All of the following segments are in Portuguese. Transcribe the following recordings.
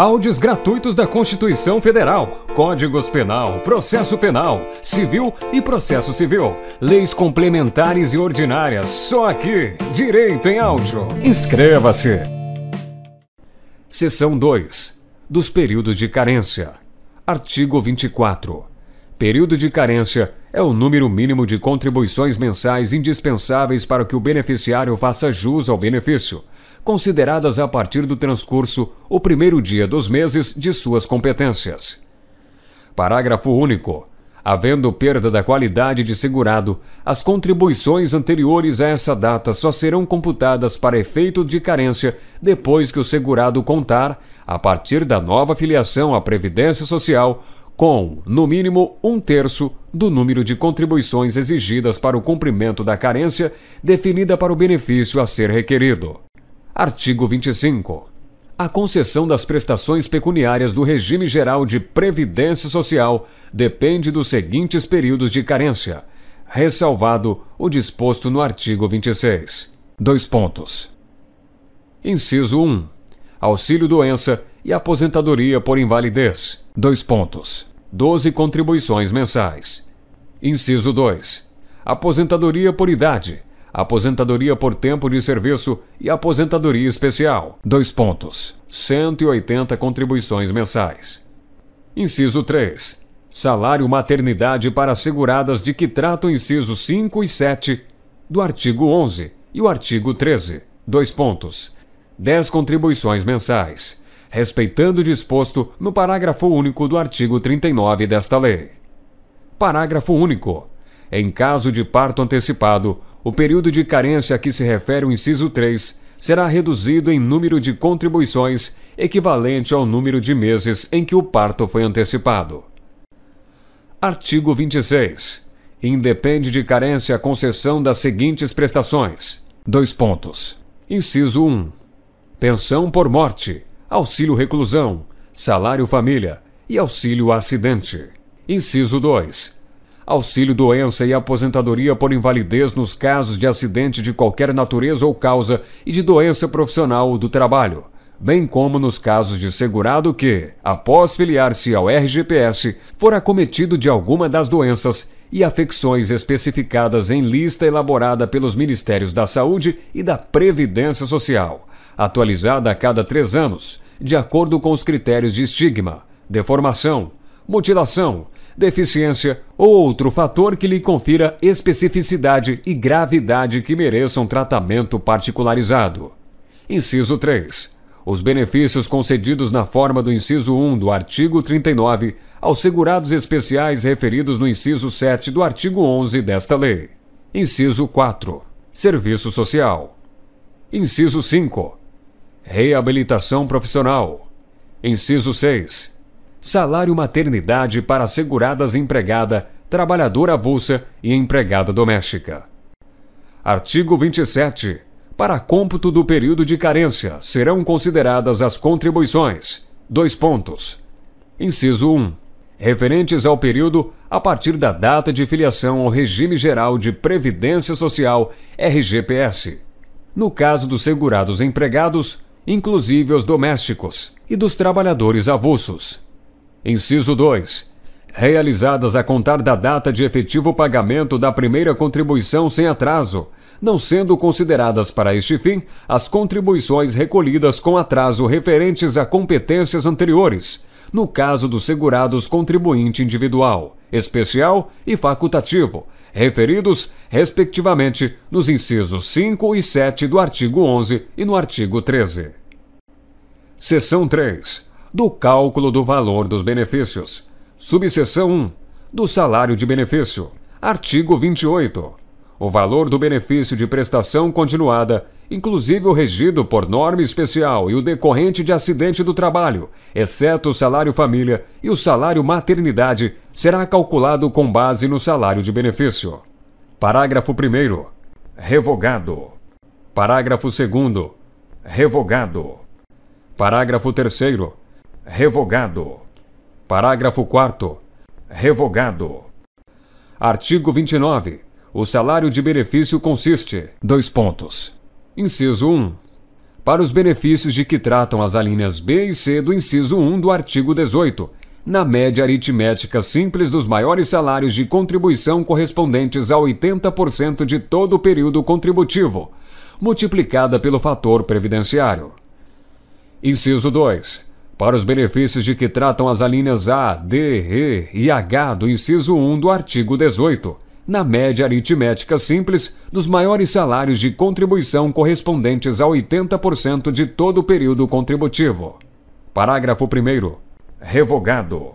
Áudios gratuitos da Constituição Federal, Códigos Penal, Processo Penal, Civil e Processo Civil, leis complementares e ordinárias, só aqui, Direito em Áudio. Inscreva-se! Seção 2. Dos períodos de carência. Artigo 24. Período de carência é o número mínimo de contribuições mensais indispensáveis para que o beneficiário faça jus ao benefício, consideradas a partir do transcurso o primeiro dia dos meses de suas competências. Parágrafo único. Havendo perda da qualidade de segurado, as contribuições anteriores a essa data só serão computadas para efeito de carência depois que o segurado contar, a partir da nova filiação à Previdência Social, com, no mínimo, 1/3 do número de contribuições exigidas para o cumprimento da carência definida para o benefício a ser requerido. Artigo 25. A concessão das prestações pecuniárias do regime geral de Previdência Social depende dos seguintes períodos de carência, ressalvado o disposto no artigo 26. Inciso 1. Auxílio-doença e aposentadoria por invalidez. 12 contribuições mensais. Inciso 2. Aposentadoria por idade, aposentadoria por tempo de serviço e aposentadoria especial. 180 contribuições mensais. Inciso 3. Salário maternidade para seguradas de que trata o inciso 5 e 7 do artigo 11 e o artigo 13. 10 contribuições mensais, respeitando o disposto no parágrafo único do artigo 39 desta lei. Parágrafo único. Em caso de parto antecipado, o período de carência a que se refere o inciso 3 será reduzido em número de contribuições equivalente ao número de meses em que o parto foi antecipado. Artigo 26. Independe de carência a concessão das seguintes prestações. Inciso 1. Pensão por morte, auxílio reclusão, salário família e auxílio acidente. Inciso 2. Auxílio-doença e aposentadoria por invalidez nos casos de acidente de qualquer natureza ou causa e de doença profissional do trabalho, bem como nos casos de segurado que, após filiar-se ao RGPS, for acometido de alguma das doenças e afecções especificadas em lista elaborada pelos Ministérios da Saúde e da Previdência Social, atualizada a cada 3 anos, de acordo com os critérios de estigma, deformação, mutilação, deficiência ou outro fator que lhe confira especificidade e gravidade que mereçam tratamento particularizado. Inciso 3. Os benefícios concedidos na forma do inciso 1 do artigo 39 aos segurados especiais referidos no inciso 7 do artigo 11 desta lei. Inciso 4. Serviço social. Inciso 5. Reabilitação profissional. Inciso 6. Salário maternidade para seguradas empregada, trabalhadora avulsa e empregada doméstica. Artigo 27. Para cômputo do período de carência, serão consideradas as contribuições. Inciso 1. Referentes ao período a partir da data de filiação ao Regime Geral de Previdência Social, RGPS. No caso dos segurados empregados, inclusive os domésticos, e dos trabalhadores avulsos. Inciso 2. Realizadas a contar da data de efetivo pagamento da primeira contribuição sem atraso, não sendo consideradas para este fim as contribuições recolhidas com atraso referentes a competências anteriores, no caso dos segurados contribuinte individual, especial e facultativo, referidos, respectivamente, nos incisos 5 e 7 do artigo 11 e no artigo 13. Seção 3. Do cálculo do valor dos benefícios. Subseção 1. Do salário de benefício. Artigo 28. O valor do benefício de prestação continuada, inclusive o regido por norma especial e o decorrente de acidente do trabalho, exceto o salário família e o salário maternidade, será calculado com base no salário de benefício. Parágrafo 1º. Revogado. Parágrafo 2º. Revogado. Parágrafo 3º. Revogado. Parágrafo 4º. Revogado. Artigo 29. O salário de benefício consiste: Inciso 1. para os benefícios de que tratam as alíneas B e C do inciso 1 do artigo 18, na média aritmética simples dos maiores salários de contribuição correspondentes a 80% de todo o período contributivo, multiplicada pelo fator previdenciário. Inciso 2. Para os benefícios de que tratam as alíneas A, D, E e H do inciso 1 do artigo 18, na média aritmética simples dos maiores salários de contribuição correspondentes a 80% de todo o período contributivo. Parágrafo 1º. Revogado.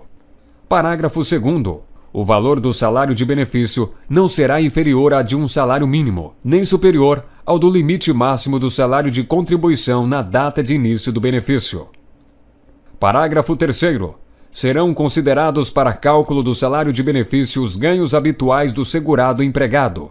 Parágrafo 2º. O valor do salário de benefício não será inferior a de um salário mínimo, nem superior ao do limite máximo do salário de contribuição na data de início do benefício. Parágrafo 3º. Serão considerados para cálculo do salário de benefício os ganhos habituais do segurado empregado,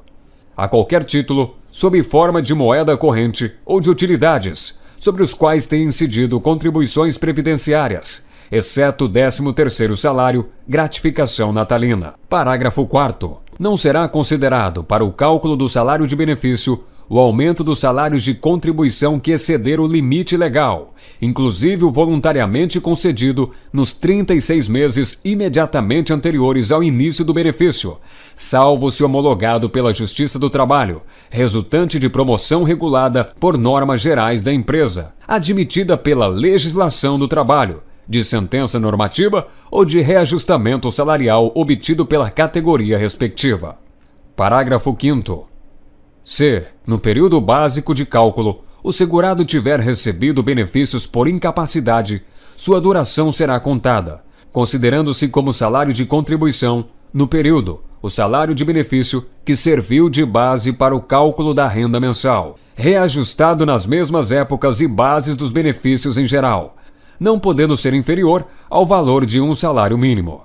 a qualquer título, sob forma de moeda corrente ou de utilidades, sobre os quais tenham incidido contribuições previdenciárias, exceto o 13º salário, gratificação natalina. Parágrafo 4º. Não será considerado para o cálculo do salário de benefício o aumento dos salários de contribuição que exceder o limite legal, inclusive o voluntariamente concedido nos 36 meses imediatamente anteriores ao início do benefício, salvo se homologado pela Justiça do Trabalho, resultante de promoção regulada por normas gerais da empresa, admitida pela legislação do trabalho, de sentença normativa ou de reajustamento salarial obtido pela categoria respectiva. Parágrafo 5º. Se, no período básico de cálculo, o segurado tiver recebido benefícios por incapacidade, sua duração será contada, considerando-se como salário de contribuição, no período, o salário de benefício que serviu de base para o cálculo da renda mensal, reajustado nas mesmas épocas e bases dos benefícios em geral, não podendo ser inferior ao valor de um salário mínimo.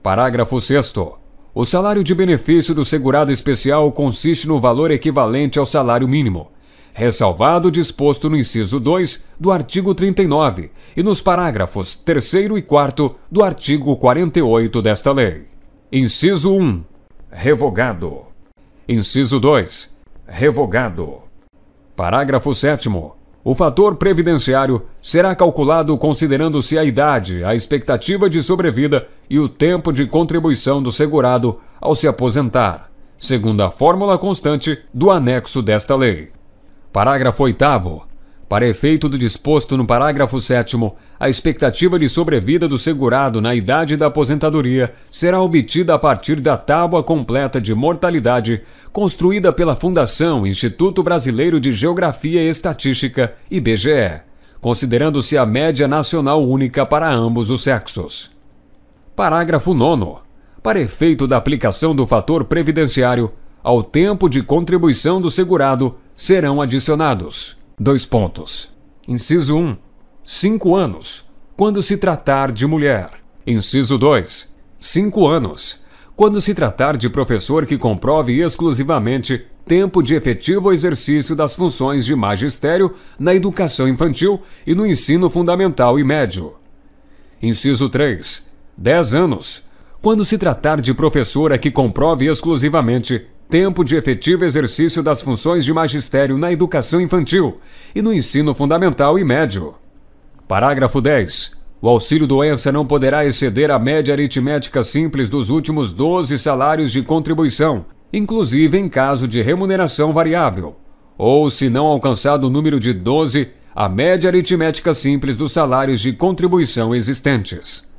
Parágrafo 6º. O salário de benefício do segurado especial consiste no valor equivalente ao salário mínimo, ressalvado o disposto no inciso 2 do artigo 39 e nos parágrafos 3º e 4º do artigo 48 desta lei. Inciso 1. Revogado. Inciso 2. Revogado. Parágrafo 7º. O fator previdenciário será calculado considerando-se a idade, a expectativa de sobrevida e o tempo de contribuição do segurado ao se aposentar, segundo a fórmula constante do anexo desta lei. Parágrafo 8º. Para efeito do disposto no parágrafo 7º, a expectativa de sobrevida do segurado na idade da aposentadoria será obtida a partir da tábua completa de mortalidade construída pela Fundação Instituto Brasileiro de Geografia e Estatística, IBGE, considerando-se a média nacional única para ambos os sexos. Parágrafo 9º. Para efeito da aplicação do fator previdenciário, ao tempo de contribuição do segurado serão adicionados: 2 pontos. Inciso 1. 5 anos, quando se tratar de mulher. Inciso 2. 5 anos, quando se tratar de professor que comprove exclusivamente tempo de efetivo exercício das funções de magistério na educação infantil e no ensino fundamental e médio. Inciso 3. 10 anos, quando se tratar de professora que comprove exclusivamente tempo de efetivo exercício das funções de magistério na educação infantil e no ensino fundamental e médio. Parágrafo 10. O auxílio-doença não poderá exceder a média aritmética simples dos últimos 12 salários de contribuição, inclusive em caso de remuneração variável, ou, se não alcançado o número de 12, a média aritmética simples dos salários de contribuição existentes.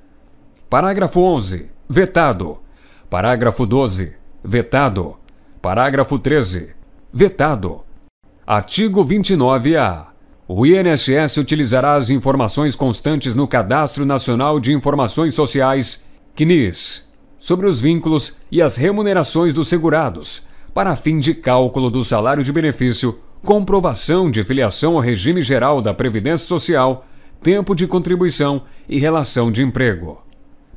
Parágrafo 11. Vetado. Parágrafo 12. Vetado. Parágrafo 13. Vetado. Artigo 29-A. O INSS utilizará as informações constantes no Cadastro Nacional de Informações Sociais, CNIS, sobre os vínculos e as remunerações dos segurados, para fim de cálculo do salário de benefício, comprovação de filiação ao regime geral da Previdência Social, tempo de contribuição e relação de emprego.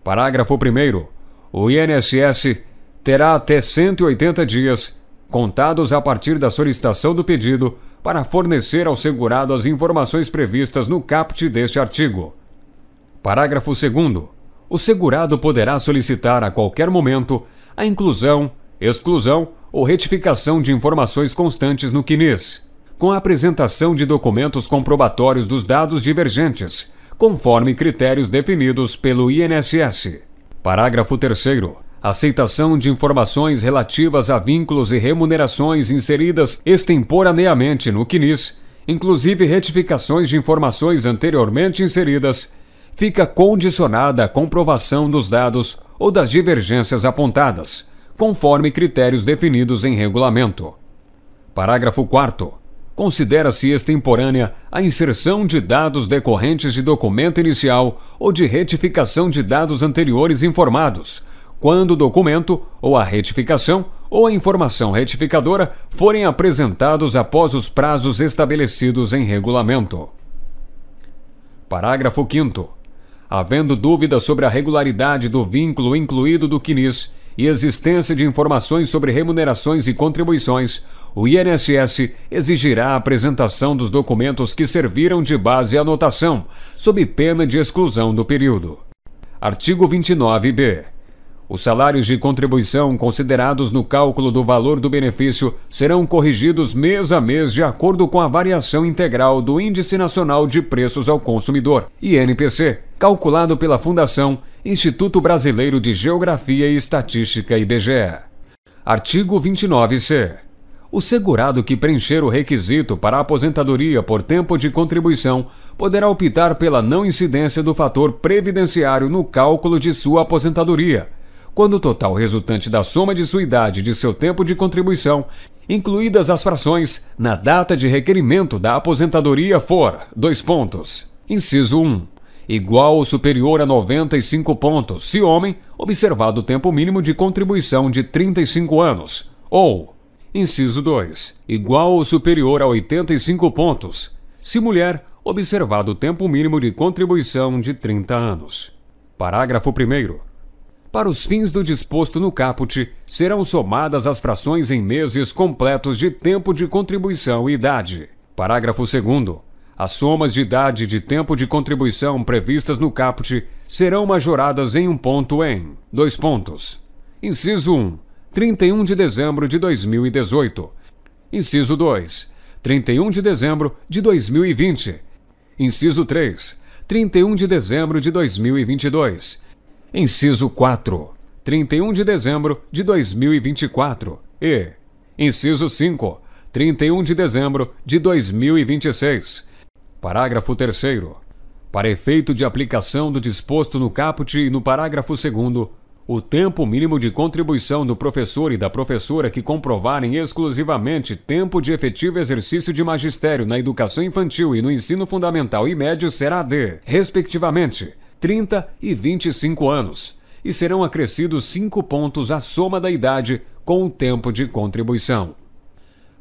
Parágrafo 1º. O INSS terá até 180 dias, contados a partir da solicitação do pedido, para fornecer ao segurado as informações previstas no caput deste artigo. Parágrafo 2º. O segurado poderá solicitar a qualquer momento a inclusão, exclusão ou retificação de informações constantes no CNIS, com a apresentação de documentos comprobatórios dos dados divergentes, conforme critérios definidos pelo INSS. Parágrafo 3º. Aceitação de informações relativas a vínculos e remunerações inseridas extemporaneamente no CNIS, inclusive retificações de informações anteriormente inseridas, fica condicionada à comprovação dos dados ou das divergências apontadas, conforme critérios definidos em regulamento. Parágrafo 4º. Considera-se extemporânea a inserção de dados decorrentes de documento inicial ou de retificação de dados anteriores informados, quando o documento ou a retificação ou a informação retificadora forem apresentados após os prazos estabelecidos em regulamento. Parágrafo 5º. Havendo dúvida sobre a regularidade do vínculo incluído do CNIS e existência de informações sobre remunerações e contribuições, o INSS exigirá a apresentação dos documentos que serviram de base à anotação, sob pena de exclusão do período. Artigo 29b. Os salários de contribuição considerados no cálculo do valor do benefício serão corrigidos mês a mês de acordo com a variação integral do Índice Nacional de Preços ao Consumidor, INPC, calculado pela Fundação Instituto Brasileiro de Geografia e Estatística, IBGE. Artigo 29c. O segurado que preencher o requisito para a aposentadoria por tempo de contribuição poderá optar pela não incidência do fator previdenciário no cálculo de sua aposentadoria, quando o total resultante da soma de sua idade e de seu tempo de contribuição, incluídas as frações, na data de requerimento da aposentadoria for: Inciso 1. Igual ou superior a 95 pontos, se homem, observado o tempo mínimo de contribuição de 35 anos, ou, Inciso 2. Igual ou superior a 85 pontos, se mulher, observado o tempo mínimo de contribuição de 30 anos. Parágrafo 1º. Para os fins do disposto no caput, serão somadas as frações em meses completos de tempo de contribuição e idade. Parágrafo 2º. As somas de idade e de tempo de contribuição previstas no caput serão majoradas em um ponto em: Inciso 1. 31 de dezembro de 2018. Inciso 2. 31 de dezembro de 2020. Inciso 3. 31 de dezembro de 2022. Inciso 4. 31 de dezembro de 2024. E, Inciso 5. 31 de dezembro de 2026. Parágrafo 3º. Para efeito de aplicação do disposto no caput e no parágrafo 2º, o tempo mínimo de contribuição do professor e da professora que comprovarem exclusivamente tempo de efetivo exercício de magistério na educação infantil e no ensino fundamental e médio será de, respectivamente, 30 e 25 anos, e serão acrescidos 5 pontos à soma da idade com o tempo de contribuição.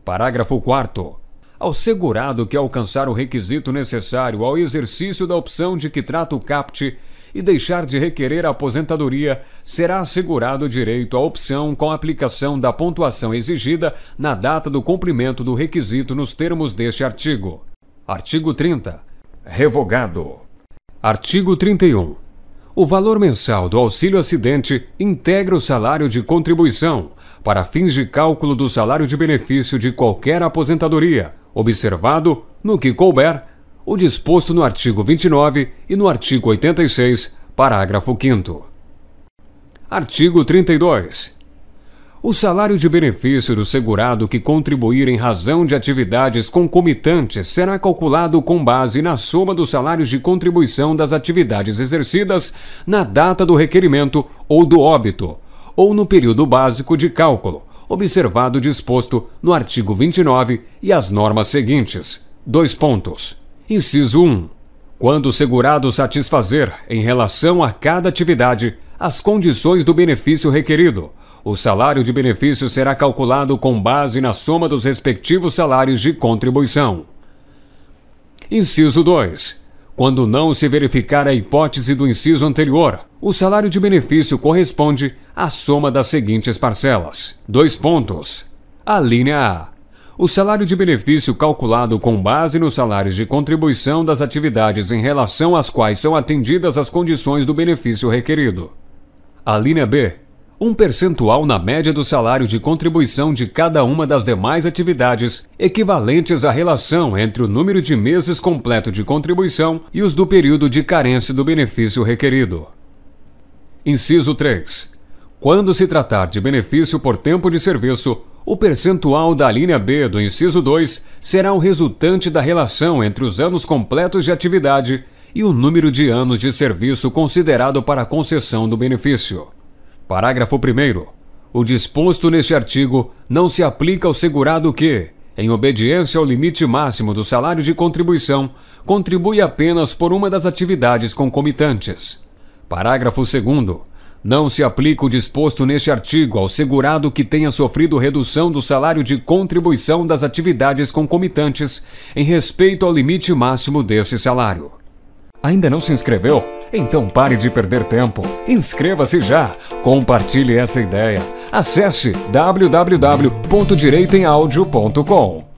Parágrafo 4º. Ao segurado que alcançar o requisito necessário ao exercício da opção de que trata o caput e deixar de requerer a aposentadoria, será assegurado o direito à opção com a aplicação da pontuação exigida na data do cumprimento do requisito nos termos deste artigo. Artigo 30. Revogado. Artigo 31. O valor mensal do auxílio-acidente integra o salário de contribuição, para fins de cálculo do salário de benefício de qualquer aposentadoria, observado, no que couber, o disposto no artigo 29 e no artigo 86, parágrafo 5º. Artigo 32. O salário de benefício do segurado que contribuir em razão de atividades concomitantes será calculado com base na soma dos salários de contribuição das atividades exercidas na data do requerimento ou do óbito, ou no período básico de cálculo, observado o disposto no artigo 29 e as normas seguintes. Inciso 1. Quando o segurado satisfazer, em relação a cada atividade, as condições do benefício requerido, o salário de benefício será calculado com base na soma dos respectivos salários de contribuição. Inciso 2. Quando não se verificar a hipótese do inciso anterior, o salário de benefício corresponde à soma das seguintes parcelas. Alínea A. O salário de benefício calculado com base nos salários de contribuição das atividades em relação às quais são atendidas as condições do benefício requerido. Alínea B. um percentual na média do salário de contribuição de cada uma das demais atividades, equivalentes à relação entre o número de meses completo de contribuição e os do período de carência do benefício requerido. Inciso 3. Quando se tratar de benefício por tempo de serviço, o percentual da alínea B do inciso 2 será o resultante da relação entre os anos completos de atividade e o número de anos de serviço considerado para a concessão do benefício. Parágrafo 1º. O disposto neste artigo não se aplica ao segurado que, em obediência ao limite máximo do salário de contribuição, contribui apenas por uma das atividades concomitantes. Parágrafo 2º. Não se aplica o disposto neste artigo ao segurado que tenha sofrido redução do salário de contribuição das atividades concomitantes em respeito ao limite máximo desse salário. Ainda não se inscreveu? Então pare de perder tempo. Inscreva-se já. Compartilhe essa ideia. Acesse www.direitoemaudio.com.